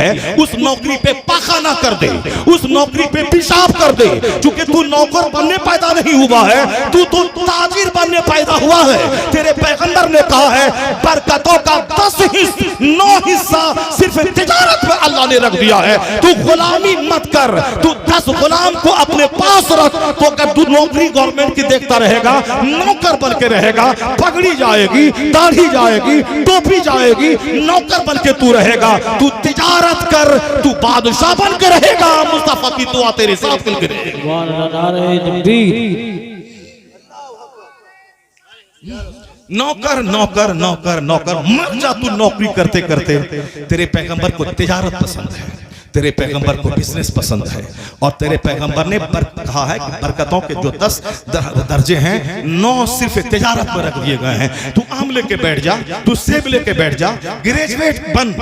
है उस नौकरी पे पाखाना कर दे, उस नौकरी पे पेशाब कर दे। क्योंकि तू नौकर बनने पैदा नहीं हुआ है, तू तो ताजिर बनने पैदा हुआ है। तेरे पैगंबर ने कहा है बरकतों का 9 हिस्सा सिर्फ तिजारत में अल्लाह ने रख दिया है। तू गुलामी मत कर, तू 10 गुलाम को अपने पास रख। तो अगर तू नौकरी गवर्नमेंट की देखता रहेगा, नौकर बन के रहेगा, पगड़ी जाएगी, दाढ़ी जाएगी, टोपी जाएगी, नौकर बन के तू रहेगा। तू तिजारत कर, तू बादशाह बन के रहेगा। मुस्तफा की दुआ तेरे साथ मिल के नौकर नौकर नौकर नौकर मर जा तू नौकरी करते करते। तेरे पैगंबर को तिजारत पसंद है, तेरे पैगंबर को बिजनेस पसंद है, और तेरे पैगंबर ने कहा है कि बरकतों के जो 10 दर्जे हैं 9 सिर्फ तिजारत में रख दिए गए हैं। तू आम लेके बैठ जा, तू सेब लेके बैठ जा, ग्रेजुएट बन,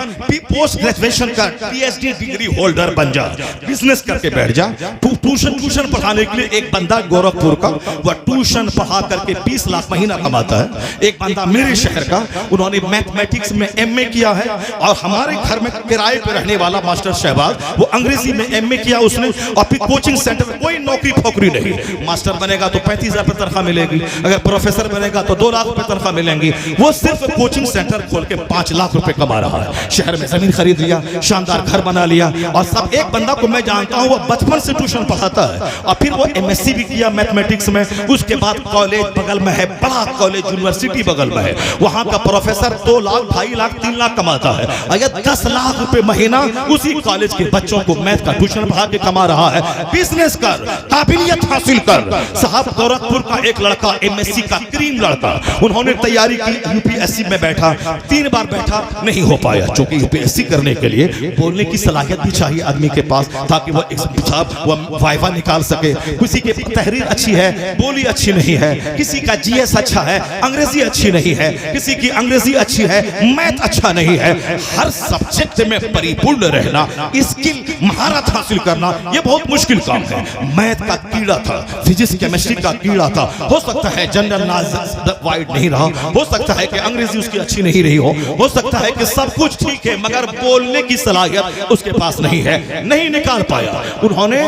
पोस्ट ग्रेजुएशन का PhD डिग्री होल्डर बन जा, बिजनेस करके बैठ जा। तू ट्यूशन पढ़ाने के लिए एक बंदा गोरखपुर का, वह ट्यूशन पढ़ा करके 20 लाख महीना कमाता है। एक बंदा मेरे शहर का, उन्होंने मैथमेटिक्स में MA किया है, और हमारे घर में किराए पे रहने वाला मास्टर शहबाज, वो अंग्रेजी में MA किया उसने, और फिर कोचिंग सेंटर में कोई नौकरी फोकरी नहीं। मास्टर बनेगा तो 35,000 रुपए तनख्वाह मिलेगी, अगर प्रोफेसर बनेगा तो 2 लाख रुपए तनख्वाह मिलेंगी। वो सिर्फ कोचिंग सेंटर खोल के 5 लाख रुपए कमा रहा है। शहर में जमीन खरीद लिया, शानदार घर बना लिया, और सब। एक बंदा को मैं जानता हूँ, वो बचपन से ट्यूशन पढ़ाता है, और फिर वो MSc भी किया मैथमेटिक्स में। उसके बाद कॉलेज बगल में है, बड़ा कॉलेज यूनिवर्सिटी बगल में है, वहां का प्रोफेसर 2 लाख 2.5 लाख 3 लाख कमाता है। अगर 10 लाख रुपए महीना उसी कॉलेज के बच्चों को मैथ का ट्यूशन पढ़ा के कमा रहा है। बिजनेस कर, काबिलियत हासिल कर। साहब गोरखपुर का एक लड़का, MSc का क्रीम लड़का, उन्होंने तैयारी की, UPSC में बैठा, 3 बार बैठा, नहीं हो पाया। क्योंकि UPSC करने के लिए बोलने की सलाहियत भी चाहिए आदमी के पास, ताकि वो वाइवा निकाल सके। किसी की तहरीर अच्छी है, बोली अच्छी नहीं है, किसी का GS अच्छा है, अंग्रेजी अच्छी नहीं है, किसी की अंग्रेजी अच्छी है, मैथ अच्छा नहीं है। हर सब्जेक्ट में परिपूर्ण रहना, स्किल, महारत हासिल करना, यह बहुत मुश्किल काम है। मैथ का कीड़ा था, फिजिक्स केमिस्ट्री का कीड़ा था। हो सकता है जनरल नॉलेज वाइड नहीं रहा, हो सकता है कि अंग्रेजी उसकी अच्छी नहीं रही हो सकता है कि सब कुछ ठीक है, मगर बोलने की सलाहियत उसके पास नहीं है, नहीं निकाल पाया। उन्होंने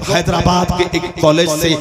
हैदराबाद के एक कॉलेज से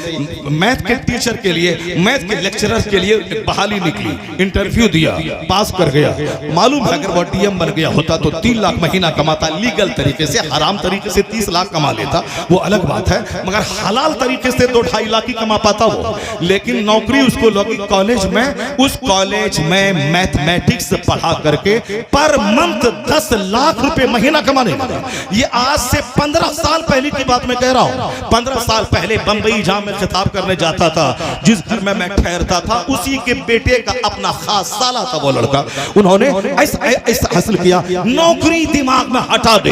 मैथ के टीचर के लिए, मैथ के लेक्चरर के लिए एक बहाली निकली, इंटरव्यू दिया, पास कर गया। मालूम है अगर वो DM बन गया होता तो 3 लाख महीना कमाता, लीगल तरीके से। हराम तरीके से 30 लाख कमा लेता, वो अलग बात है, मगर हलाल तरीके से 2-2.5 लाख ही कमा पाता वो। लेकिन नौकरी उसको लगी कॉलेज में। उस कॉलेज में मैथमेटिक्स पढ़ा करके पर मंथ 10 लाख रुपए महीना कमाने लगा। ये आज से 15 साल पहले की बात मैं कह रहा हूं। 15 साल पहले बंबई जहां मैं खिताब करने जाता था, जिस घर में मैं ठहरता था, उसी के बेटे का अपना खास साला था वो लड़का। उन्होंने ऐसा हासिल किया, नौकरी दिमाग में हटा दे।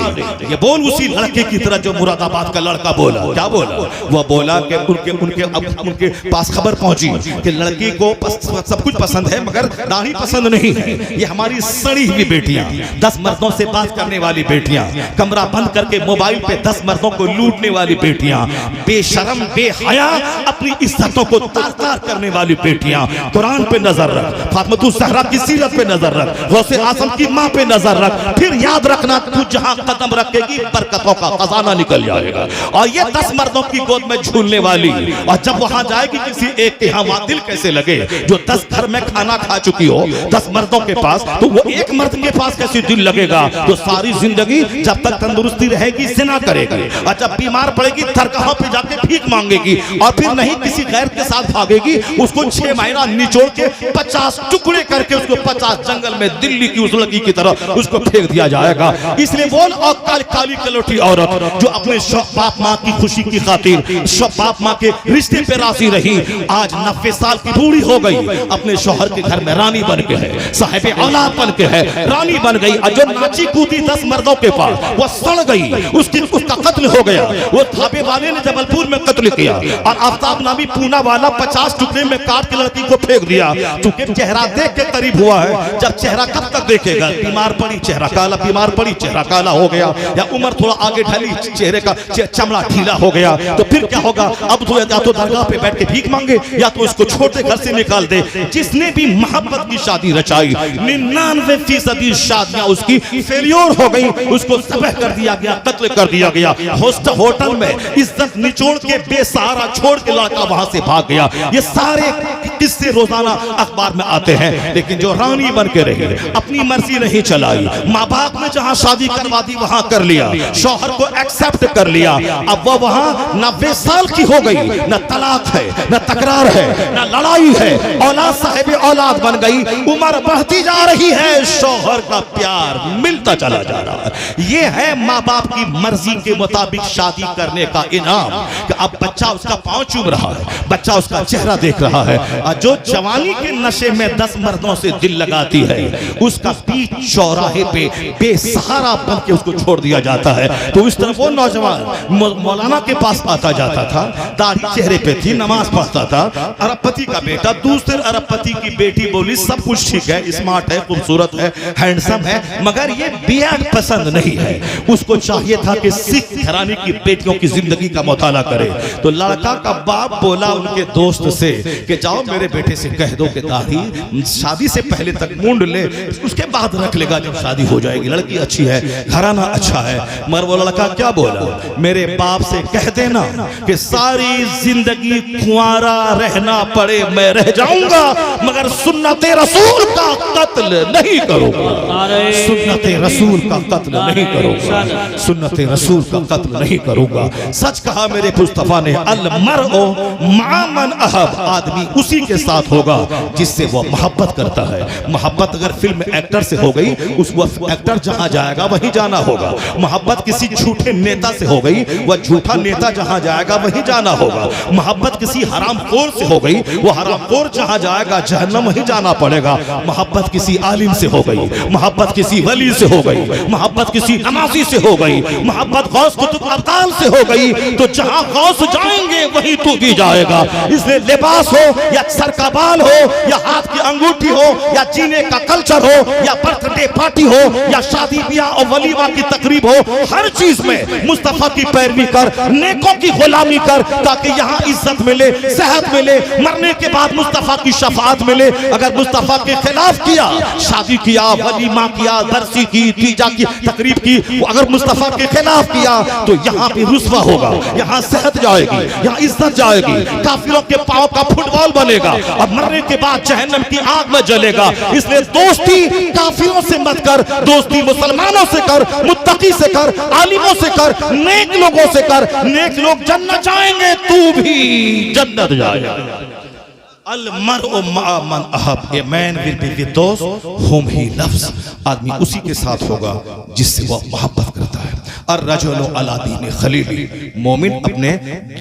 ये बोल उसी लड़के की तरह जो मुरादाबाद का लड़का बोला। क्या बोला? वो बोला कि उनके पास खबर पहुंची कि लड़की को सब कुछ पसंद है, मगर दाढ़ी पसंद नहीं है। ये हमारी सड़ी हुई बेटियां, 10 मर्दों से बात करने वाली बेटियां, कमरा बंद करके मोबाइल पे 10 मर्दों को लूटने वाली बेटियां, बेशरम बेहया अपनी इज्जतों को तार-तार करने वाली बेटियां। कुरान पे नजर रख, फातिमा ज़हरा की सीरत पे नजर रख, गौसे आज़म की मां पे नजर रख, फिर याद रखना तू जहां कदम रखेगी बरकतों का खजाना निकल जाएगा। और ये 10 मर्दों की गोद में झूलने वाली, और जब वहां जाएगी किसी एक के यहाँ, वहां दिल कैसे लगे? जो 10 घर में खाना खा चुकी हो, 10 मर्दों के पास, तो वो एक मर्द के पास कैसे दिल लगेगा? तो सारी जिंदगी जब तक तंदुरुस्ती रहेगी जिना करेगी, और जब बीमार पड़ेगी दरगाहों पे जाके भीख मांगेगी, और फिर नहीं किसी गैर के साथ भागेगी। उसको 6 महीना निचोड़ के 50 टुकड़े करके उसको 50 जंगल में दिल्ली की उस लड़की की तरह उसको फेंक दिया जाएगा। इसलिए बोल, और काली कलोटी औरत जो अपने बाप माँ की खुशी की खातिर बाप माँ के रिश्ते पे राजी रही, आज 90 साल की बूढ़ी हो गई, अपने शौहर के घर में रानी बन के है, साहिबे औलाद बन के है, रानी बन गई। और जो नाची कूदी 10 मर्दों के पास, वो सड़ गई, उसका कत्ल हो गया। वो थाबे वाले ने जबलपुर में कत्ल किया, और आफ्ताब नामी पूना वाला 50 टुकड़े में काट के लड़की को फेंक दिया। चूंकि चेहरा देख के करीब हुआ है, जब चेहरा कब तक देखेगा? बीमार पड़ी चेहरा काला, बीमार पड़ी चेहरा काला हो गया। गया या उम्र थोड़ा आगे ढली, चेहरे का चमड़ा ढीला हो गया, तो फिर क्या होगा? अब तो या तो दरगाह पे बैठ के भीख मांगे या तो इसको छोड़ दे, घर से निकाल दे। जिसने भी मोहब्बत की शादी रचाई 99% शादियां उसकी फेलियर हो गई, उसको तबाह कर दिया गया, कत्ल कर दिया गया। होटल में इज्जत निचोड़ के बेसहारा छोड़ के लड़का वहां से भाग गया। ये सारे किस्से रोजाना अखबार में आते हैं। लेकिन जो रानी बन के रही, अपनी मर्जी नहीं चलाई, माँ बाप ने जहां शादी करवा दी वहां कर लिया, शौहर को एक्सेप्ट कर लिया, अब वो वहां 90 साल की हो गई, न तलाक है, न तकरार है, न लड़ाई है, औलाद साहिब औलाद बन गई, उम्र बढ़ती जा रही है, शौहर का प्यार मिलता चला जा रहा है। ये है माँ बाप की मर्जी के मुताबिक शादी करने का इनाम कि अब बच्चा उसका पांव चूम रहा है, बच्चा उसका चेहरा देख रहा है। और जो जवानी के नशे में 10 मर्दों से दिल लगाती है, उसका बीच चौराहे पे बेसहारा बन के उसको छोड़ दिया जाता है। तो इस तरह वो नौजवान मौलाना के पास आता जाता था, दाढ़ी चेहरे पे थी, नमाज पढ़ता था, अरबपति का बेटा, दूसरे अरबपति की बेटी बोली सब कुछ ठीक है, स्मार्ट है, खूबसूरत है, हैंडसम है, मगर ये बीएड पसंद नहीं है। उसको चाहिए था कि सिख घराने की बेटियों की जिंदगी का मुताला करे। तो लड़का का बाप बोला उनके दोस्त से कि जाओ मेरे बेटे से कह दो कि दाढ़ी शादी से पहले तक मूंड ले, उसके बाद रख लेगा जब शादी हो जाएगी, लड़की अच्छी है, घराना अच्छा है। मगर वो लड़का क्या बोला? मेरे बाप से कह देना कि सारी जिंदगी कुंवारा रहना पड़े मैं रह जाऊंगा, मगर सुन्नते रसूल का कत्ल नहीं करूंगा, सुन्नते रसूल का कत्ल नहीं करूंगा, सुन्नते रसूल का कत्ल नहीं करूंगा। सच कहा मेरे मुस्तफा ने, अल मरओ मा मन अहब, आदमी उसी के साथ होगा जिससे वो मोहब्बत करता है। मोहब्बत अगर फिल्म एक्टर से हो गई, उस एक्टर जहां जाएगा वहीं जाना होगा। मोहब्बत किसी झूठे नेता से हो गई, वह झूठा नेता जहां जाएगा वहीं जाना होगा। मोहब्बत किसी हरामखोर से हो गई, वो हरामखोर जहां जाएगा जहन्नम वहीं जाना पड़ेगा। मोहब्बत किसी आलिम से हो गई, मोहब्बत किसी वली से हो गई, मोहब्बत किसी नमाजी से हो गई, मोहब्बत गौस कुतुब अब्दाल से हो गई, तो जहां गौस जाएंगे वहीं तू भी जाएगा। इसलिए लिबास हो या सर का बाल हो या हाथ की अंगूठी हो या जीने का कल्चर हो या बर्थडे पार्टी हो या शादी ब्याह और वलीमा की तकरीब हो, हर चीज में मुस्तफा की पैरवी कर, नेकों की गुलामी कर, ताकि यहाँ इज्जत मिले, सेहत मिले, मरने के बाद मुस्तफा की शफाअत मिले। अगर मुस्तफा के खिलाफ किया, शादी किया, वलीमा किया, दरसी की, तीजा की तकरीब की, अगर मुस्तफा के खिलाफ किया तो यहाँ पे रुस्वा होगा, यहाँ सेहत जाएगी, यहाँ इज्जत जाएगी, काफिरों के पांव का फुटबॉल बनेगा और मरने के बाद जहन्नम की आग में जलेगा। इसलिए दोस्ती काफिरों से मत कर, दोस्ती मुसलमानों से कर, मुत्तकी से कर, आलिमों से कर, नेक लोगों से कर। नेक लोग जन्नत जाएंगे, तू भी जन्नत जाएगा। अल मरओ मा मन अहब, a man will be with those whom he loves, आदमी उसी के साथ होगा जिससे वह मोहब्बत करता है। और रजुल अला दीन खलीली, मोमिन अपने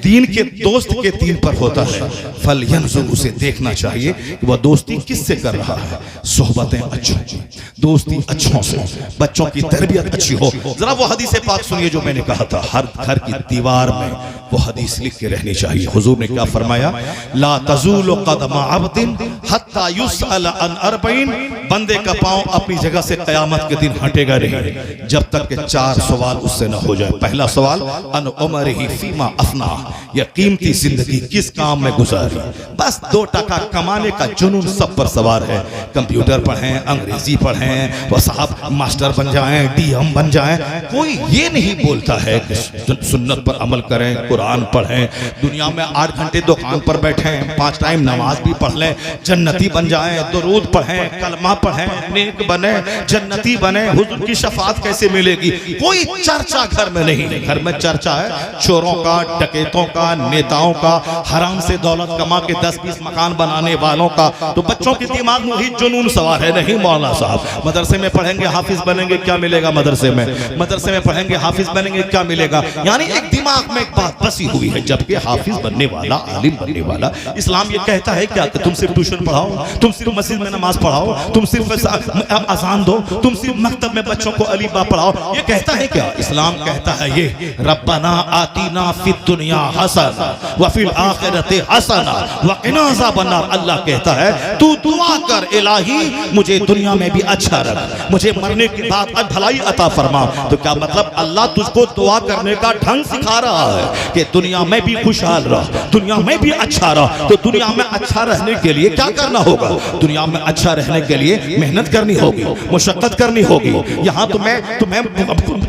दीन के दोस्त के दीन पर होता है। फल यंजुर, उसे देखना चाहिए कि वह दोस्ती किससे कर रहा है। सोहबतें अच्छों की, दोस्ती अच्छों से, बच्चों की तरबियत अच्छी हो। जरा वो हदीस पाक सुनिए जो मैंने कहा था, हर घर की दीवार में वो हदीस लिख के रहनी चाहिए। हुजूर ने क्या फरमाया? ला तज़ूलु क़दमा अब्दिन हत्ता युसअल अन अर्बईन, बंदे का पांव अपनी जगह से क़यामत के दिन हटेगा नहीं जब तक के 4 सवाल उससे न हो जाए। पहला सवाल, अन उमरिही फीमा अफना, यह कीमती जिंदगी किस काम में गुजारी। बस 2 टका कमाने का जुनून सब पर सवार है। कंप्यूटर पढ़ें, अंग्रेजी पढ़ें, वो साहब मास्टर बन जाएं, डीएम बन जाएं, कोई ये नहीं बोलता है कि सुन्नत पर अमल करें, कुरान पढ़ें, दुनिया में 8 घंटे दुकान पर बैठें, 5 टाइम नमाज भी पढ़ लें, जन्नती बन जाएं, दुरूद पढ़ें, कलमा पढ़ें, नेक बने, जन्नती बने। हुजूर की शफाअत कैसे मिलेगी? कोई चर्चा घर में नहीं है। घर में चर्चा है चोरों का, डकैतों का, नेताओं का, हराम से दौलत कमा के 10-20 मकान बनाने वालों का। तो बच्चों के दिमाग में ही जुनून सवार है। नहीं मौलाना साहब, मदरसे में पढ़ेंगे हाफिज बनेंगे, क्या मिलेगा मदरसे में? मदरसे में पढ़ेंगे हाफिज बनेंगे, क्या मिलेगा? यानी एक दिमाग में एक बात बसी हुई है। जबकि हाफिज बनने वाला, आलिम बनने वाला, इस्लाम ये कहता है क्या कि तुम सिर्फ ट्यूशन पढ़ाओ, तुम सिर्फ मस्जिद में नमाज पढ़ाओ, तुम सिर्फ अजान दो, तुम सिर्फ मकतब में बच्चों को अलीबा पढ़ाओ, ये कहता है क्या इस्लाम? सलाम कहता है ये, रब्बना आतीना फिद दुनिया हसना व फिल आखिरति हसना व क़िना अज़ाबन्नार। अल्लाह कहता है तू दुआ कर इलाही मुझे दुनिया में भी अच्छा रख, मुझे मरने के बाद भलाई अता फरमा। तो क्या मतलब अल्लाह तुझको दुआ करने का ढंग सिखा रहा है कि दुनिया में भी खुशहाल रह, दुनिया में भी अच्छा रह। तो दुनिया में अच्छा रहने के लिए क्या करना होगा? दुनिया में अच्छा रहने के लिए मेहनत करनी होगी, मुशक्कत करनी होगी। यहाँ तुम्हें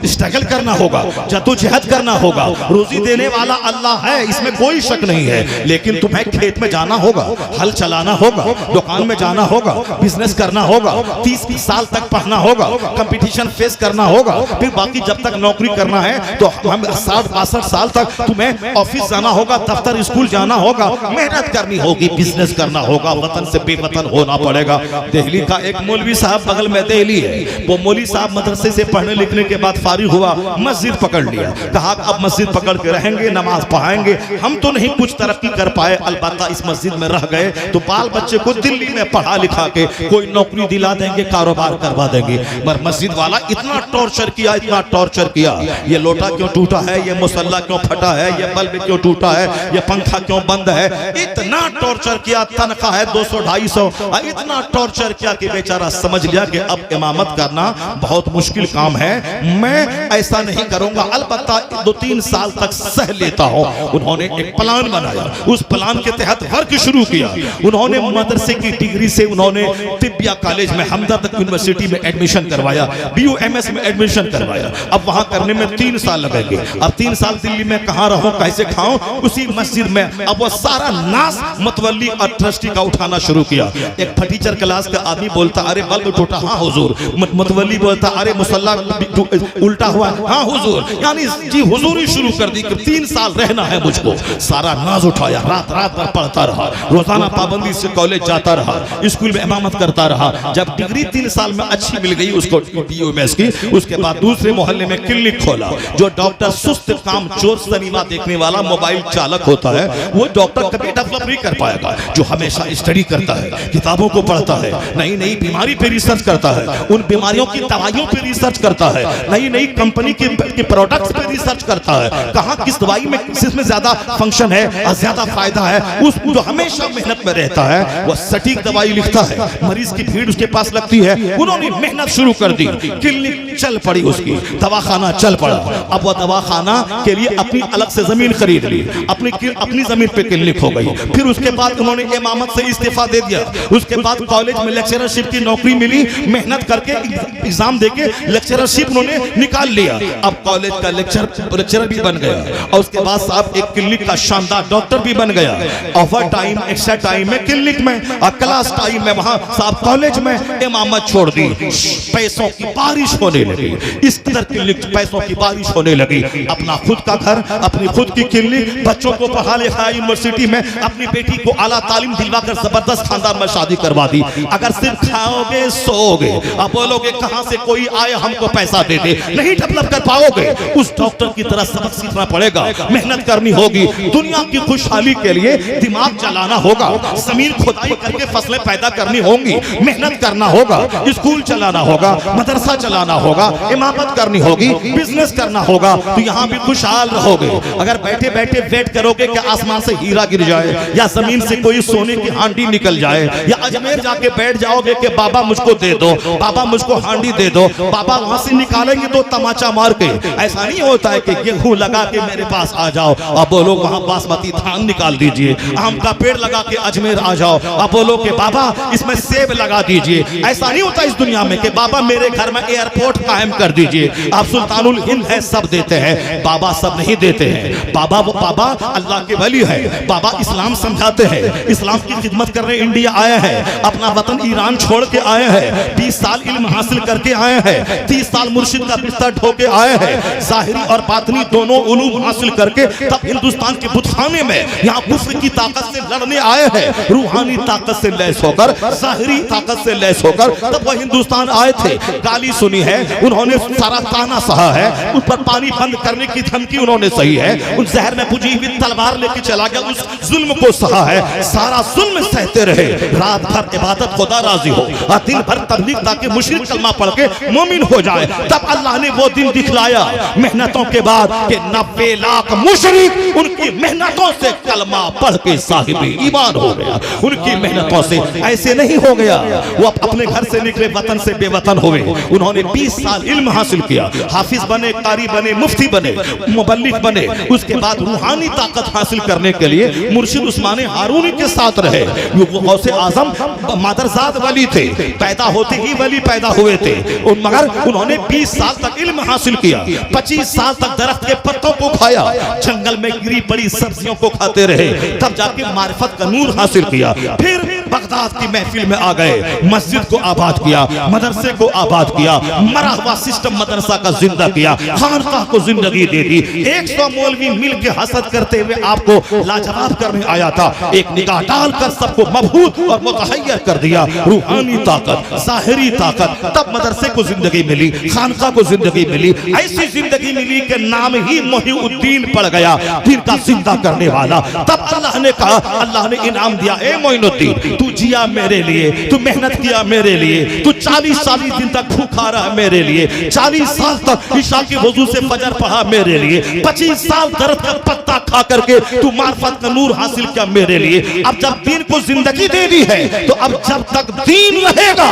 स्ट्रगल करना होगा, जद्दोजहद करना होगा। रोजी देने वाला अल्लाह है, इसमें कोई शक नहीं है। लेकिन तुम्हें खेत में जाना होगा, हल चलाना होगा, दुकान में जाना होगा, बिजनेस करना होगा, 30 साल तक पढ़ना होगा, कंपटीशन फेस करना होगा। फिर बाकी जब तक नौकरी करना है तो हम 60-62 साल तक तुम्हें ऑफिस जाना होगा, दफ्तर स्कूल जाना होगा, मेहनत करनी होगी, बिजनेस करना होगा, वतन से बेवतन होना पड़ेगा। दिल्ली का एक मौलवी साहब, बगल में दिल्ली है, वो मौलवी साहब मदरसे से पढ़ने लिखने के बाद फारिग हुआ, मस्जिद पकड़ लिया। कहा अब मस्जिद पकड़ के रहेंगे, नमाज पढ़ाएंगे। हम तो नहीं कुछ तरक्की कर पाए, अलबत्ता इस मस्जिद में रह गए तो बाल बच्चे को दिल्ली में पढ़ा लिखा के कोई नौकरी दिला देंगे, कारोबार करवा देंगे। पर मस्जिद वाला इतना टॉर्चर किया, इतना टॉर्चर किया, ये लोटा क्यों टूटा है, ये मुसल्ला क्यों फटा है, ये बल्ब क्यों टूटा है, ये पंखा क्यों बंद है। इतना टॉर्चर किया, तनख्वाह है 200-250, इतना टॉर्चर किया कि बेचारा समझ लिया कि अब इमामत करना बहुत मुश्किल काम है, मैं ऐसा नहीं करूंगा, अलबत्ता 2-3 साल तक सह लेता हूं। उन्होंने एक प्लान बनाया, उस प्लान के तहत वर्क शुरू किया। उन्होंने मदरसे की डिग्री से उन्होंने तिब्बिया कॉलेज में, हमदर्द यूनिवर्सिटी में एडमिशन करवाया, BUMS में एडमिशन करवाया। अब वहां करने में 3 साल लगेंगे। अब 3 साल दिल्ली में कहां रहूं, कैसे खाऊं, उसी मस्जिद में। अब वो सारा नाश मतवल्ली और ट्रस्टी का उठाना शुरू किया। एक फटीचर क्लास का आदमी बोलता अरे बल्ब टूटा, हाँ हुजूर। मतवल्ली बोलता अरे मुसल्ला उल्टा हुआ, हाँ हुजूर। यानी जी हुजूरी शुरू कर दी कि 3 साल रहना है मुझको। सारा नाज उठाया, रात रात भर पढ़ता रहा, रोजाना पाबंदी से कॉलेज जाता रहा, स्कूल में इमामत करता रहा। जब डिग्री 3 साल में अच्छी मिल गई उसको BUMS की, उसके बाद दूसरे मोहल्ले में क्लिनिक खोला। जो डॉक्टर सुस्त काम चोर सिनेमा देखने वाला मोबाइल चालक होता है, वो डॉक्टर कभी डेवलप नहीं कर पाएगा। जो हमेशा स्टडी करता है, किताबों को पढ़ता है, नई नई बीमारी पे रिसर्च करता है, उन बीमारियों की दवाइयों पे रिसर्च करता है, नई नई कंपनी के प्रोडक्ट्स पे रिसर्च करता है, कहां किस दवाई में किसमें ज्यादा फंक्शन है और ज्यादा फायदा है। उस जो हमेशा मेहनत में रहता है वो सटीक दवाई लिखता है, मरीज की भीड़ उसके पास लगती है। उन्होंने मेहनत शुरू कर दी, क्लिनिक चल पड़ी, उसकी दवाखाना चल पड़ा। अब वो दवाखाना के लिए अपनी अलग से जमीन खरीद ली, अपनी जमीन पे क्लिनिक हो गई। फिर उसके बाद उन्होंने इमामत से इस्तीफा दे दिया। उसके बाद कॉलेज में लेक्चरशिप की नौकरी मिली, मेहनत करके एग्जाम देके लेक्चरशिप उन्होंने निकाल लिया। अब कॉलेज का लेक्चरर भी बन गया और उसके बाद साहब एक क्लिनिक का शानदार डॉक्टर भी बन गया। ओवर टाइम, एक्स्ट्रा टाइम में क्लिनिक में और क्लास टाइम में वहां साहब कॉलेज में इमामत छोड़ दी। पैसों की बारिश होने लगी, इस कदर क्लिनिक पैसों की बारिश होने लगी। अपना खुद का घर, अपनी खुद की क्लिनिक, बच्चों को पढ़ा लिखा यूनिवर्सिटी में, अपनी बेटी को आला तालीम दिलवाकर जबरदस्त खानदान में शादी करवा दी। अगर सिर्फ खाओगे सोओगे, अब बोलोगे कहां से कोई आए हमको पैसा दे दे, नहीं डेवलप कर पाओगे। उस डॉक्टर की तरह सबक सीखना पड़ेगा, मेहनत करनी होगी। दुनिया की खुशहाली के लिए दिमाग चलाना होगा, जमीन खुदाई करके फसलें पैदा करनी होंगी, मेहनत करना होगा, स्कूल चलाना होगा, मदरसा चलाना होगा, इमामत करनी होगी, बिजनेस करना होगा। तो यहाँ भी खुशहाल रहोगे। अगर बैठे बैठे वेट करोगे कि आसमान से हीरा गिर जाए या जमीन से कोई सोने की हांडी निकल जाए, या अजमेर जाके बैठ जाओगे कि बाबा मुझको दे दो, बाबा मुझको हांडी दे दो, बाबा वहां से निकालेंगे तो तमाचा मार के। ऐसा नहीं होता है कि गेहूं लगा के मेरे पास आ जाओ और बोलो वहां बासमती धान निकाल दीजिए, आम का पेड़ लगा के अजमेर आ जाओ और बोलो कि बाबा इसमें सेब लगा दीजिए। ऐसा नहीं होता इस दुनिया में कि बाबा मेरे घर में एयरपोर्ट कायम कर दीजिए। आप सुल्तानुल हिंद है, सब देते हैं, बाबा सब नहीं देते हैं। बाबा वो बाबा अल्लाह के वली है, बाबा इस्लाम समझाते हैं, इस्लाम की खिदमत करने इंडिया आए हैं, अपना वतन ईरान छोड़ के आए हैं, 20 साल इल्म हासिल करके आए हैं, 30 साल मुर्शिद का बिस्तर ढोके आए हैं, ज़ाहिरी और बातनी दोनों उलूम हासिल करके तब हिंदुस्तान के बुतखाने में यहाँ कुफ्र की ताकत से लड़ने आए हैं। रूहानी ताकत से लैस होकर, ज़ाहिरी ताकत से लैस होकर तब वह हिंदुस्तान आए थे। गाली सुनी है उन्होंने, सारा ताना सहा है, उस पर पानी बंद करने की धमकी उन्होंने सही है, उस जहर में बुझी हुई तलवार लेके चला गया, उस जुल्म को सहा है। सारा जुल्म सहते रहे, रात भर इबादत खुदा राजी हो और दिन भर तबलीग ताकि मुशरिक कलमा पढ़ के मोमिन हो जाए। तब अल्लाह ने वो दिन दिन दिखलाया मेहनतों के बाद कि 90 लाख मुशरिक उनकी मेहनतों से कलमा पढ़ के साहिब ईमान हो गया। उनकी मेहनतों से ऐसे नहीं हो गया, वो अपने घर से निकले वतन से बेवतन हुए। उन्होंने 20 साल इल्म हासिल किया, हाफिज बने, कारी बने, मुफ्ती बने, मुबल्लिग बने। उसके बाद रूहानी ताकत हासिल करने के लिए मुर्शिद उस्मान हारूनी के साथ रहे। वो गौसे आजम मादरजाद वली थे, पैदा होते ही वली पैदा हुए थे। मगर उन्होंने 20 साल तक इल्म हासिल किया, 25 साल तक दरख्त के पत्तों को खाया, जंगल में गिरी पड़ी सब्जियों को खाते रहे, तब जाके मारिफत का नूर हासिल किया। फिर बगदाद की महफिल में आ गए, मस्जिद को आबाद किया, मदरसे को आबाद किया, मरा हुआ सिस्टम मदरसा का जिंदा किया, खानकाह को जिंदगी दे दी। 100 मौलवी मिल के हसद करते हुए आपको लाजवाब करने आया था, एक निगाह डालकर सबको मबहूत और मुतहय्यर कर दिया। रूहानी ताकत, ज़ाहिरी ताकत, तब मदरसे को जिंदगी मिली, खानकाह को जिंदगी मिली। ऐसी जिंदगी मिली कि नाम ही मोहिउद्दीन पड़ गया, दिन का जिंदा करने वाला। तब अल्लाह ने कहा, अल्लाह ने इनाम दिया, ए मोइनुद्दीन तू जिया मेरे लिए, तू मेहनत किया मेरे लिए, तू 40 दिन तक भूखा रहा मेरे लिए, 40 साल तक ईशा की वजू से फजर पढ़ा मेरे लिए, 25 साल दर्द का पत्ता खा करके तू मार्फत का नूर हासिल किया मेरे लिए। अब जब दीन को जिंदगी दे दी है तो अब जब तक दीन रहेगा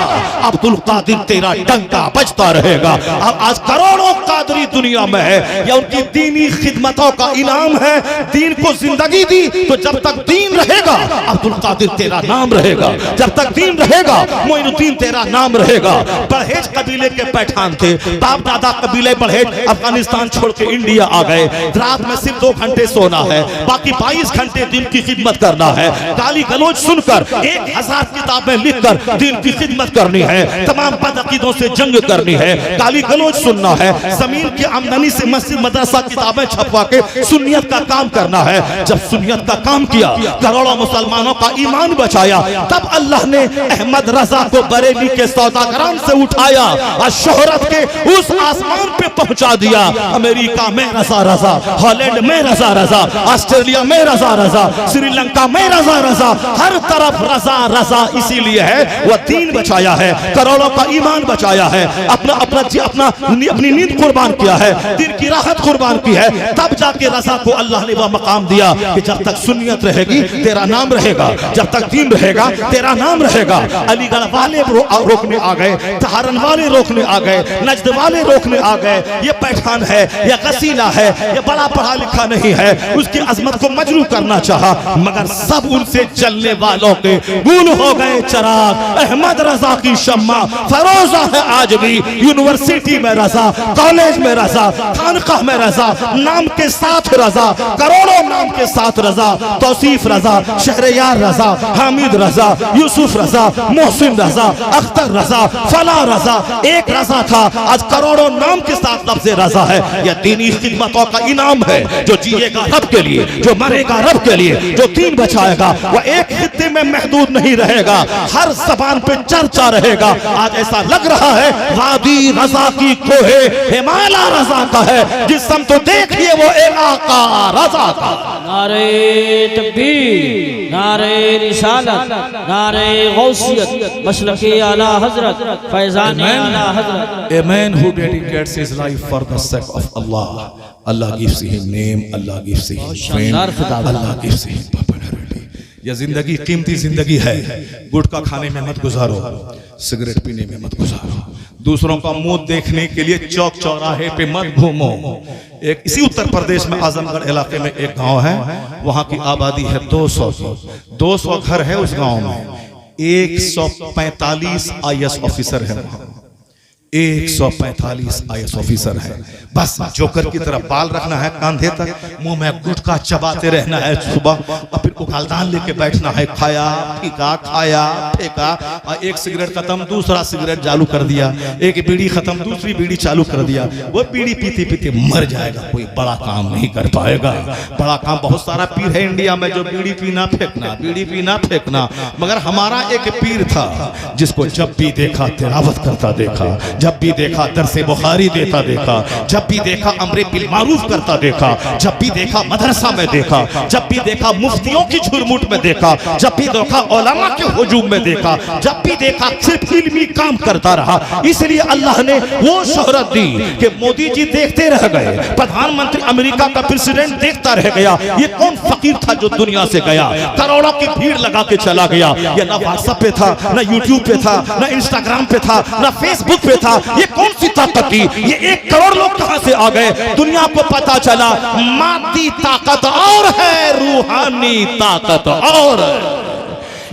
अब्दुल कादिर तेरा डंका बजता रहेगा। अब आज करोड़ों कादरी दुनिया में है, या उनकी दीनी खिदमतों का इनाम है। दीन को जिंदगी दी तो जब तक दीन रहेगा अब्दुल कादिर तेरा नाम रहेगा, जब तक दीन रहेगा मोइनुद्दीन तेरा नाम रहेगा। बरहेज कबीले के पैठान थे, बाप दादा कबीले बरहेज अफगानिस्तान छोड़ के इंडिया आ गए। रात में सिर्फ 2 घंटे सोना है, बाकी 22 घंटे दिन की खिदमत करना है। गाली गलौज सुनकर 1000 किताबें लिखकर दिन की खिदमत करनी है, तमाम बदअकीदों से जंग करनी है, गाली गलौज सुनना है, जमीन की आमदनी से मस्जिद मदरसा किताबें छपवा के सुन्नियत का काम करना है। जब सुन्नियत का काम किया, करोड़ों मुसलमानों का ईमान बचाया, तब अल्लाह ने अहमद रजा को बरेली के सौदागरान से उठाया और शोहरत के उस आसमान पे पहुंचा दिया। अमेरिका में रजा रजा, हॉलैंड में रजा रजा, ऑस्ट्रेलिया में रजा रजा, श्रीलंका में रजा रजा, हर तरफ रजा रजा। इसीलिए है वह दीन बचाया है, करोड़ों का ईमान बचाया है, अपनी नींद कुर्बान किया है, दिन की राहत कुर्बान की है। तब जाके रजा को अल्लाह ने वह मकाम दिया कि जब तक सुन्नियत रहेगी तेरा नाम रहेगा, जब तक दीन रहेगा तेरा नाम रहेगा। अलीगढ़ वाले रोकने आ गए, सहारन वाले रोकने आ गए, नजद वाले रोकने आ गए। ये पैठान है, ये कसीला है, ये बड़ा पढ़ा लिखा नहीं है, उसकी अजमत को मजरू करना चाहा, मगर सब उनसे चलने वालों के गुल हो गए चिराग। अहमद रजा की शम्मा फरोजा है आज भी, यूनिवर्सिटी में रजा, कॉलेज में रजा, खानकाह में रजा, नाम के साथ रजा, करोड़ों नाम के साथ रजा, तौसीफ रजा, शहरयार रजा, हामिद रजा, यूसुफ रजा, मोहसिन रजा, अख्तर रजा, फला रजा। एक रजा था, आज करोड़ों नाम के साथ लफ्ज़ रजा है। यह दीनी खिदमतों का इनाम है। जो जिएगा रब के लिए, जो मरेगा रब के लिए, जो दीन बचाएगा वह एक खित्ते में महदूद नहीं रहेगा, हर ज़बान पे चर्चा रहेगा। आज ऐसा लग रहा है वादी रजा की कोहे हिमालय रजा का है, जिस सम तो देखिए वो एक आका रजा का। नारे तकबीर, नारे रिसालत, नारे गौसियत, मसलके आला हजरत, फैजान आला हजरत। A man who dedicates his life for the sake of Allah, Allah gives him name, Allah gives him fame, Allah gives him popularity. यह जिंदगी कीमती जिंदगी है। गुटखा खाने में मत गुजारो, सिगरेट पीने में मत गुजारो, दूसरों का मुंह देखने के लिए चौक चौराहे पे मत घूमो। एक इसी उत्तर प्रदेश में आजमगढ़ इलाके में एक गांव है, वहां की आबादी है 200 घर है उस गांव में। 145 IAS ऑफिसर है, 145 IAS ऑफिसर है। बस जोकर की तरह बाल रखना है कांधे तक, मुंह में गुटखा चबाते रहना है, सुबह और फिर उखालदान लेके बैठना है, खाया फीका, खाया फेंका, और एक सिगरेट खत्म दूसरा सिगरेट चालू कर दिया, एक बीड़ी खत्म दूसरी बीड़ी चालू कर दिया। वो बीड़ी पीते पीते मर जाएगा, कोई बड़ा काम नहीं कर पाएगा। बड़ा काम बहुत सारा पीर है इंडिया में, जो बीड़ी पीना फेंकना, बीड़ी पीना फेंकना। मगर हमारा एक पीर था जिसको जब भी देखा तिलावत करता देखा, जब भी देखा दरसे बुखारी देता देखा, जब भी देखा अमरे बिल मारूफ करता देखा, जब भी देखा मदरसा में देखा, जब भी देखा मुफ्तियों की झुरमुट में देखा, जब भी देखा उलमा के हुजूम में देखा, जब भी देखा सिर्फ इल्मी काम करता रहा। इसलिए अल्लाह ने वो शोहरत दी कि मोदी जी देखते रह गए, प्रधानमंत्री अमेरिका का प्रेसिडेंट देखता रह गया। ये कौन फकीर था जो दुनिया से गया, करोड़ों की भीड़ लगा के चला गया। ये ना व्हाट्सएप पे था, ना यूट्यूब पे था, ना इंस्टाग्राम पे था, ना फेसबुक पे था। ये कौन सी ताकत थी? ये 1 करोड़ लोग कहां से आ गए? दुनिया को पता चला मादी ताकत और है, रूहानी ताकत और है।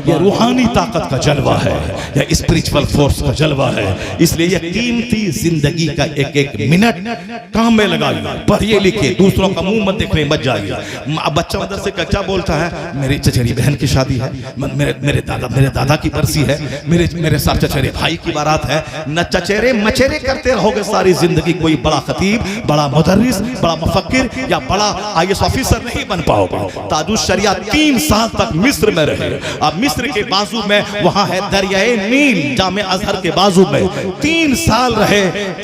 ये रूहानी ताकत का जलवा है, या स्पिरिचुअल फोर्स का जलवा है। इसलिए ये कीमती जिंदगी का एक एक मिनट काम में लगाइए, पढ़िए लिखिए, दूसरों का मुंह मत देखने मत जाइए। अब बच्चा मदरसे का क्या बोलता है, मेरी चचेरी बहन की शादी है, मेरे दादा की बरसी है, मेरे साथ चचेरे भाई की बारात है। न चचेरे मचेरे करते रहोगे सारी जिंदगी, कोई बड़ा खतीब, बड़ा मुदर्रिस, बड़ा मुफक्किर या बड़ा IAS ऑफिसर नहीं बन पाओगे। ताजुश शरिया 3 साल तक मिस्र में रहे। अब मिस्र के बाजू में वहां है दरियाए नील, जामे अजहर के बाजू में 3 साल रहे,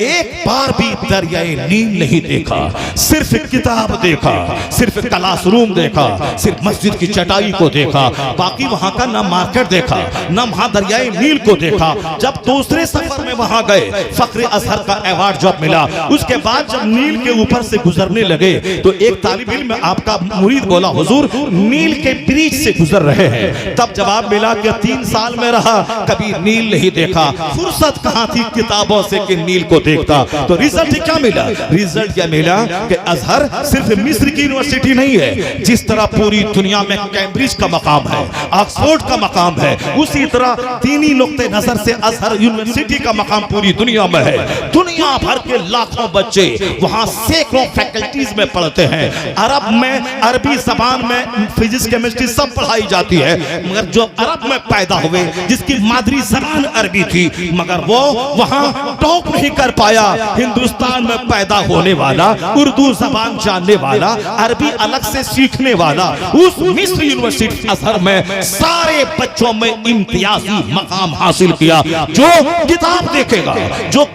एक बार भी दरियाए नील नहीं देखा, सिर्फ किताब देखा, सिर्फ क्लासरूम देखा, सिर्फ मस्जिद की चटाई को देखा। बाकी वहां का ना मार्केट देखा, ना वहां दरियाए नील को देखा। जब दूसरे सफर में वहां गए, फख्र अजहर का अवार्ड जब मिला, उसके बाद जब नील के ऊपर से गुजरने लगे तो एक तालिब इल्म आपका मुरीद बोला, हुजूर नील के ब्रिज से गुजर रहे हैं। तब जवाब मिला कि 3 साल में रहा, कभी नील नहीं देखा। फुर्सत कहां थी किताबों से कि नील को देखता। तो रिजल्ट क्या मिला? रिजल्ट क्या मिला कि अजहर सिर्फ मिस्र की यूनिवर्सिटी नहीं है, जिस तरह पूरी दुनिया में कैम्ब्रिज का मकाम है, ऑक्सफोर्ड का मकाम है, उसी तरह दीनी नुक्ते नजर से अजहर यूनिवर्सिटी का मकाम पूरी दुनिया में है। दुनिया भर के लाखों बच्चे वहां सैकड़ों फैकल्टीज में पढ़ते हैं। अरब में, अरबी जबान में फिजिक्स केमिस्ट्री सब पढ़ाई जाती है, मगर जो अरब में पैदा हुए, जिसकी मादरी जबान अरबी थी, मगर वो वहां टॉप नहीं कर पाया। हिंदुस्तान में पैदा होने वाला, उर्दू जबान जानने वाला, अरबी अलग से सीखने वाला, उस मिस्र यूनिवर्सिटी अजहर में सारे बच्चों में इम्तियाजी मकाम हासिल किया। जो किताब देखेगा, जो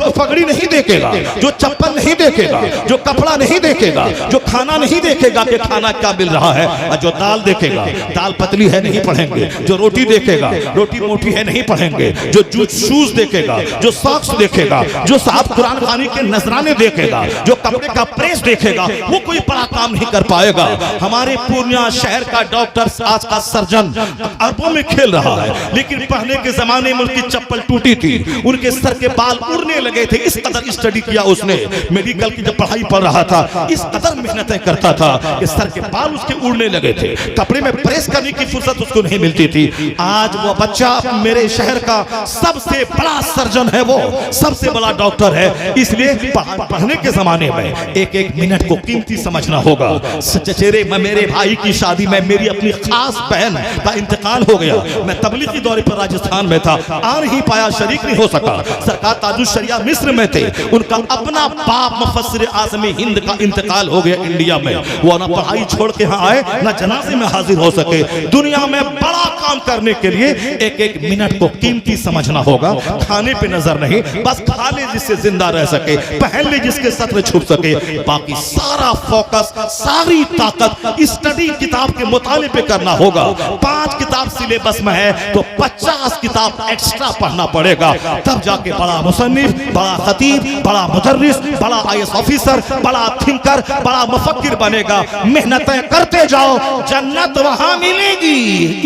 पगड़ी नहीं देखेगा, जो चप्पल नहीं देखेगा, जो कपड़ा नहीं देखेगा, जो खाना नहीं देखेगा कि खाना क्या मिल रहा है, और जो दाल देखेगा, दाल पतली है नहीं पढ़ेंगे, जो रोटी देखेगा, रोटी मोटी है नहीं पढ़ेंगे, जो शूज देखेगा, जो सॉक्स देखेगा, जो साहब कुरान खानी के नजराने देखेगा, जो कपड़े का प्रेस देखेगा, वो कोई बड़ा काम नहीं कर पाएगा। हमारे पूर्णिया शहर का डॉक्टर, आज का सर्जन अरबों में खेल रहा है, लेकिन पहले के जमाने में उसकी चप्पल टूटी थी, उनके सर के बाल उड़ने लगे थे। इस कदर स्टडी किया उसने, मेडिकल की जब पढ़ाई पढ़ रहा था, इस कदर मेहनतें करता था कि सर के बाल उसके उड़ने लगे थे, कपड़े में प्रेस करने की फुर्सत उसको नहीं मिलती थी। आज वो बच्चा मेरे शहर का सबसे बड़ा सर्जन है, वो सबसे बड़ा डॉक्टर है। इसलिए पढ़ने के जमाने में एक एक मिनट को कीमती समझना होगा। चचेरे में मेरे भाई की शादी में मेरी अपनी खास बहन का इंतकाल हो गया। मैं तबलीगी दौरे पर राजस्थान में था, आ नहीं पाया, शरीक नहीं हो सका। सरकार ताजुश शरिया मिस्र में थे, उनका अपना बाप मुफस्सिर आज़मी हिंद का इंतकाल हो गया इंडिया में। वो ना पढ़ाई छोड़ के यहाँ आए, ना जनाजे में हाजिर हो सके। दुनिया में बड़ा काम करने के लिए एक एक मिनट को कीमती समझना होगा। खाने पे नजर नहीं, बस खा ले जिससे जिंदा रह सके, पहन ले जिसके सत्व छुप सके, बाकी सारा फोकस, सारी ताकत स्टडी किताब के मुताले पे करना होगा। 5 किताब सिलेबस में है तो 50 किताब एक्स्ट्रा पढ़ना पड़ेगा, तब जाके बड़ा मुसन्निफ, बड़ा खतीब, बड़ा मुदर्रिस, बड़ा IAS ऑफिसर, बड़ा थिंकर, बड़ा मुफक्किर बनेगा। मेहनतें करते जाओ, जन्नत वहां मिलेगी,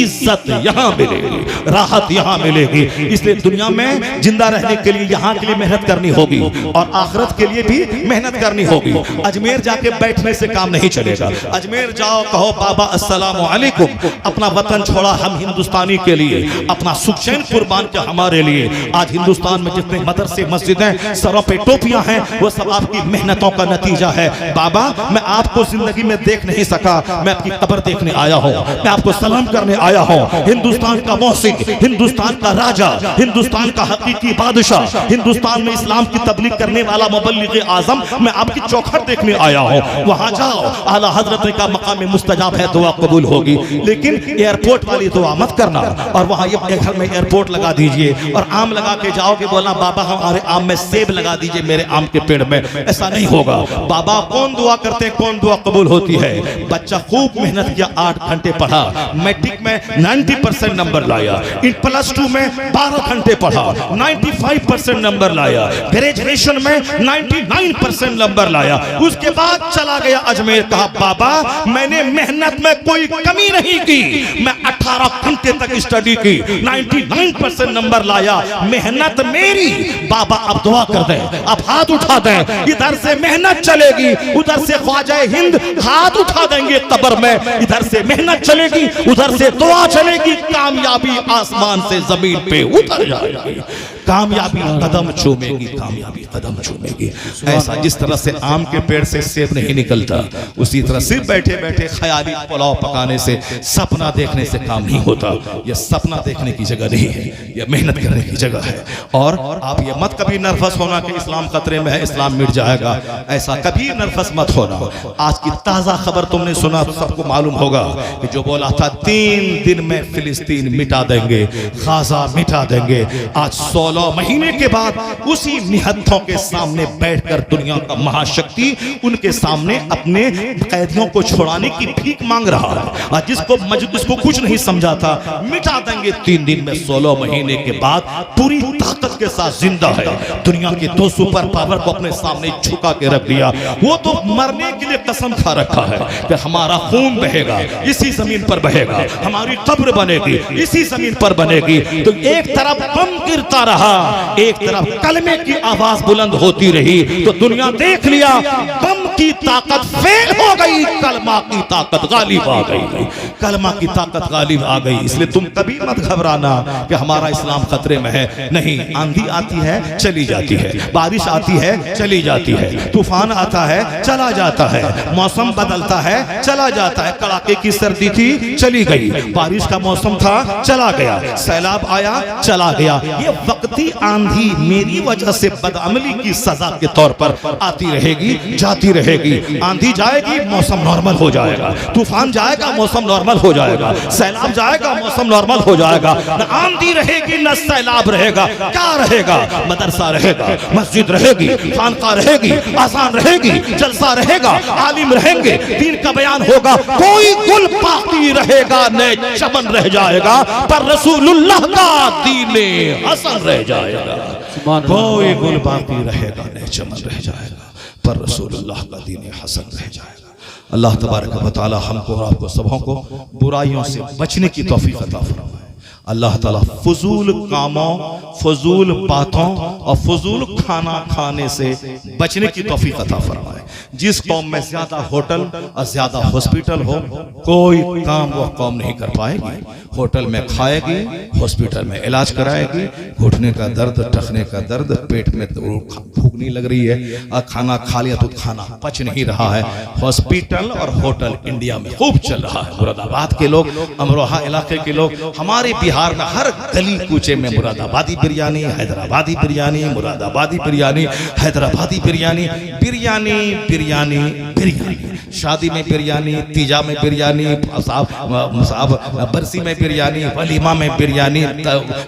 इज्जत यहाँ मिलेगी, राहत यहाँ मिलेगी। इसलिए दुनिया में जिंदा रहने के लिए यहाँ के लिए मेहनत करनी होगी और आखिरत के लिए भी मेहनत करनी होगी। अजमेर जाके बैठने से काम नहीं चलेगा। अजमेर जाओ, कहो बाबा अस्सलामु अलैकुम, अपना वतन छोड़ा हम हिंदुस्तानी के लिए, अपना सुख चैन कुर्बान किया हमारे लिए। आज हिंदुस्तान में जितने मदरसे मस्जिदें, सरों पे टोपियां हैं, वो सब आपकी मेहनतों का नतीजा है। बाबा मैं आपको जिंदगी में देख नहीं सका, मैं आपकी कब्र देखने आया हूँ, मैं आपको सलाम करने आया हूँ, हिंदुस्तान का मौसिक, हिंदुस्तान का राजा, हिंदुस्तान का हकीकी बादशाह, हिंदुस्तान में इस्लाम की तबलीग करने वाला मुबल्लिग आजम, मैं आपकी चौखट देखने आया हूँ। वहां जाओ, आला हजरत का मकाम मुस्तजाब है, दुआ कबूल होगी। लेकिन एयरपोर्ट वाली दुआ मत करना, और वहां ये घर में एयरपोर्ट लगा दीजिए और आम लगा के जाओगे, बोलना बाबा हमारे आम में सेब लगा दीजिए मेरे आम के पेड़ में। ऐसा नहीं होगा। बाबा कौन दुआ करते हैं, कौन दुआ कबूल होती है? बच्चा खूब मेहनत किया, 8 घंटे पढ़ा, मैट्रिक में 90% नंबर लाया, इन +2 में 12 घंटे पढ़ा, 95% नंबर लाया, ग्रेजुएशन में 99% नंबर लाया। उसके बाद चला गया अजमेर, कहा बाबा मैंने मेहनत में कोई कमी नहीं की, मैं 18 घंटे तक स्टडी की, 99% नंबर लाया, मेहनत मेरी। बाबा अब दुआ कर दें, अब हाथ उठा दें, इधर से मेहनत चलेगी, उधर से ख्वाजा हिंद हाथ उठा देंगे कब्र में, इधर से मेहनत चलेगी, उधर से दुआ चलेगी, कामयाबी आसमान से जमीन पे उतर जाएगी, कामयाबी कदम चूमेगी, कामयाबी कदम चूमेगी। ऐसा जिस तरह से आम के पेड़ से सेब नहीं निकलता, उसी तरह सिर्फ बैठे बैठे ख्याली पुलाव पकाने से, सपना देखने से काम नहीं होता। यह सपना देखने की जगह नहीं है, यह मेहनत करने की जगह है। और आप ये मत कभी नर्वस होना कि इस्लाम खतरे में है, इस्लाम मिट जाएगा, ऐसा कभी नर्वस मत होना। आज की ताजा खबर तुमने सुना तो सबको मालूम होगा कि जो बोला था 3 दिन में फिलिस्तीन मिटा देंगे, गाजा मिटा देंगे, आज 16 महीने के बाद उसी निहत्थों के सामने बैठकर दुनिया का महाशक्ति उनके सामने अपने कैदियों को छुड़ाने की भीख मांग रहा है। आज जिसको कुछ नहीं समझा था, मिटा देंगे 3 दिन में, 16 महीने के बाद पूरी ताकत के साथ जिंदा है। दुनिया के 2 सुपर पावर को अपने सामने झुका के रख दिया। वो तो मरने के लिए कसम खा रखा है कि हमारा खून बहेगा, इसी जमीन पर बहेगा, हमारी कब्र बनेगी, इसी जमीन पर बनेगी। तो एक तरफ बम गिरता रहा, एक तरफ कलमे की आवाज बुलंद होती रही, तो दुनिया देख लिया बम की ताकत फेल हो गई, कलमा की ताकत गालिब आ गई, कलमा की ताकत गालिब आ गई। इसलिए तुम कभी मत घबराना कि हमारा इस्लाम खतरे में है। नहीं, आंधी आती है चली जाती है, बारिश आती है चली जाती है, तूफान आता है चला जाता है, मौसम बदलता है चला जाता है। कड़ाके की सर्दी थी चली गई, बारिश का मौसम था चला गया, सैलाब आया चला गया। ये वक्ती आंधी मेरी वजह से बदअमली की सजा के तौर पर आती रहेगी, जाती रहेगी। आंधी जाएगी, मौसम नॉर्मल हो जाएगा, तूफान जाएगा, मौसम नॉर्मल हो जाएगा, सैलाब जाएगा, मौसम नॉर्मल हो जाएगा। न आंधी रहेगी न सैलाब रहेगा, क्या रहेगा? मदरसा रहेगा, मस्जिद रहेगी, खानका रहेगी, आसान रहेगी, जलसा रहेगा, आलिम रहेंगे, दीन का बयान होगा, कोई गुल बाकी रहेगा न चमन रह जाएगा, पर रसूलुल्लाह का दीने हसन रह जाएगा। कोई गुल बाकी रहेगा न चमन रह जाएगा, पर रसूलुल्लाह का दीने हसन रह जाएगा। अल्लाह तबारक व तआला हमको और आपको सबों को बुराइयों से बचने की तौफीक अता फरमाए। अल्लाह ताला फजूल कामों, फजूल बातों और फजूल खाना खाने से बचने की तौफीक अता फरमाए। जिस कौम में ज्यादा होटल और ज्यादा हॉस्पिटल हो, कोई काम वो कौम नहीं कर पाएगी। होटल में खाएगी, हॉस्पिटल में इलाज कराएगी, घुटने का दर्द, टखने का दर्द, पेट में भूख नहीं लग रही है, और खाना खा लिया तो खाना पच नहीं रहा है। हॉस्पिटल और होटल इंडिया में खूब चल रहा है। मुरादाबाद के लोग, अमरोहा इलाके के लोग, हमारे बिहार में हर गली कूचे में मुरादाबादी बिरयानी, हैदराबादी बिरयानी, मुरादाबादी बिरयानी, हैदराबादी बिरयानी, बिरयानी बिरयानी बिरयानी, शादी में बिरयानी, तीजा में बिरयानी, बरसी में बिरयानी, वलीमा में बिरयानी,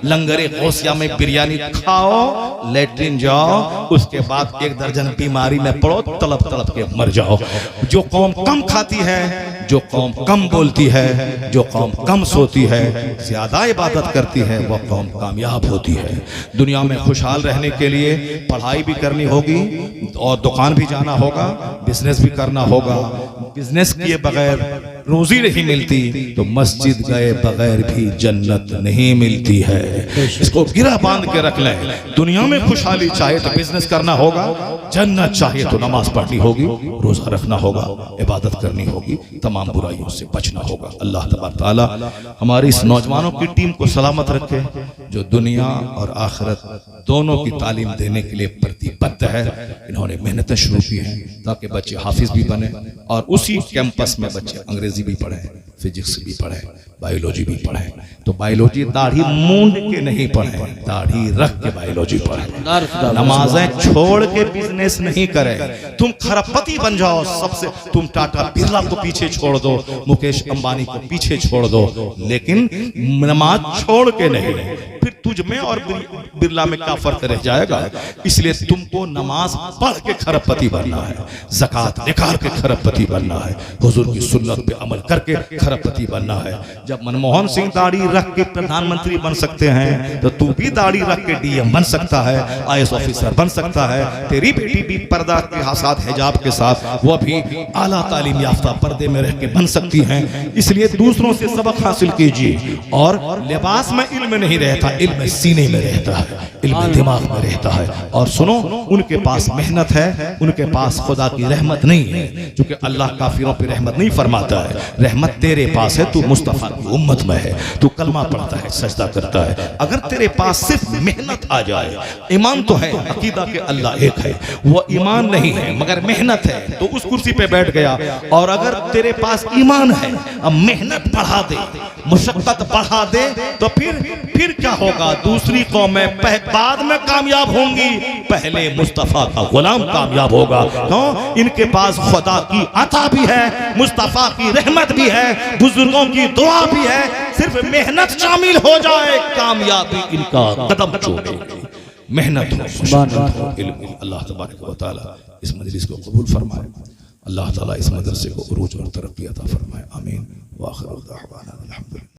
लंगरे गौसिया में बिरयानी। खाओ, लेटरिन जाओ, उसके बाद 1 दर्जन बीमारी में पड़ो, तड़प तड़प के मर जाओ। जो कौम कम खाती है, जो कौम कम बोलती है, जो कौम कम सोती है, ज्यादा इबादत करती है, वह कौम कामयाब होती है। दुनिया में खुशहाल रहने के लिए पढ़ाई भी करनी होगी, और दुकान भी जाना होगा, बिजनेस भी करना होगा। बिजनेस किए बगैर रोजी नहीं मिलती, तो मस्जिद गए बगैर भी जन्नत नहीं मिलती है। इसको गिरा बांध के रख लें। दुनिया में खुशहाली चाहे तो बिजनेस करना होगा, जन्नत चाहिए तो नमाज पढ़नी होगी, रोजा रखना होगा, इबादत करनी होगी, तमाम बुराइयों से बचना होगा। अल्लाह तबारक तआला हमारी इस नौजवानों की टीम को सलामत रखे, जो दुनिया और आखिरत दोनों की तालीम देने के लिए प्रतिबद्ध है। इन्होंने मेहनतें शुरू की हैं ताकि बच्चे हाफिज भी बने, और उसी कैंपस में बच्चे अंग्रेजी भी पढ़ें, फिजिक्स भी पढ़े, बायोलॉजी भी पढ़े, तो बायोलॉजी दाढ़ी मूंद के नहीं पढ़े, दाढ़ी रख के बायोलॉजी पढ़े। नमाजें छोड़ के बिजनेस नहीं करे। तुम खरबपति बन जाओ सबसे, तुम टाटा बिरला को पीछे छोड़ दो, मुकेश अंबानी को पीछे छोड़ दो, लेकिन नमाज छोड़ के नहीं। फिर तुझ में और बिरला में क्या फर्क रह जाएगा? इसलिए तुमको नमाज पढ़ के खरबपति बनना है, ज़कात निकाल के खरबपति बनना है, हुजूर की सुन्नत पे अमल करके खरबपति बनना है। जब मनमोहन सिंह दाढ़ी रख के प्रधानमंत्री बन सकते हैं तो तू भी दाढ़ी रख के डीएम बन सकता है, आईएएस ऑफिसर बन सकता है। तेरी बेटी भी पर्दा के साथ, हिजाब के साथ, वो भी आला तालीम याफ्ता पर्दे में रह के बन सकती हैं। इसलिए दूसरों से सबक हासिल कीजिए। और लिबास में इल्म नहीं रहता, इल्म सीने में रहता है, इल्म दिमाग में रहता है। और सुनो, उनके पास मेहनत है, उनके पास खुदा की रहमत नहीं है, क्योंकि अल्लाह काफिरों पे रहमत नहीं फरमाता है। रहमत तेरे पास है, तू मुस्तफा की उम्मत में है, तू कलमा पढ़ता है, सजदा करता है। अगर तेरे पास सिर्फ मेहनत आ जाए, ईमान तो है, अकीदा के अल्लाह एक है, वो ईमान नहीं है मगर मेहनत है, तो उस कुर्सी पे बैठ गया। और अगर तेरे पास ईमान है, अब मेहनत बढ़ा दे, मुशक्कत बढ़ा दे, तो फिर क्या होगा? दूसरी कौमें बाद में कामयाब होंगी, पहले मुस्तफा का गुलाम कामयाब होगा। क्यों? इनके पास खुदा की अता भी है, मुस्तफा की रहमत भी है, बुजुर्गों की दुआ भी है। सिर्फ मेहनत शामिल हो जाए, कामयाबी इनका कदम चूमेगी। मेहनत हो, मुशक्कत हो, इल्म। अल्लाह तबारक व तआला इस मजलिस को कबूल फरमाए। अल्लाह ताला इस मदरसे को उरूज और तरक्की अता फरमाए। आमीन। व आखिर दाअवाना अल्हम्दुलिल्लाह।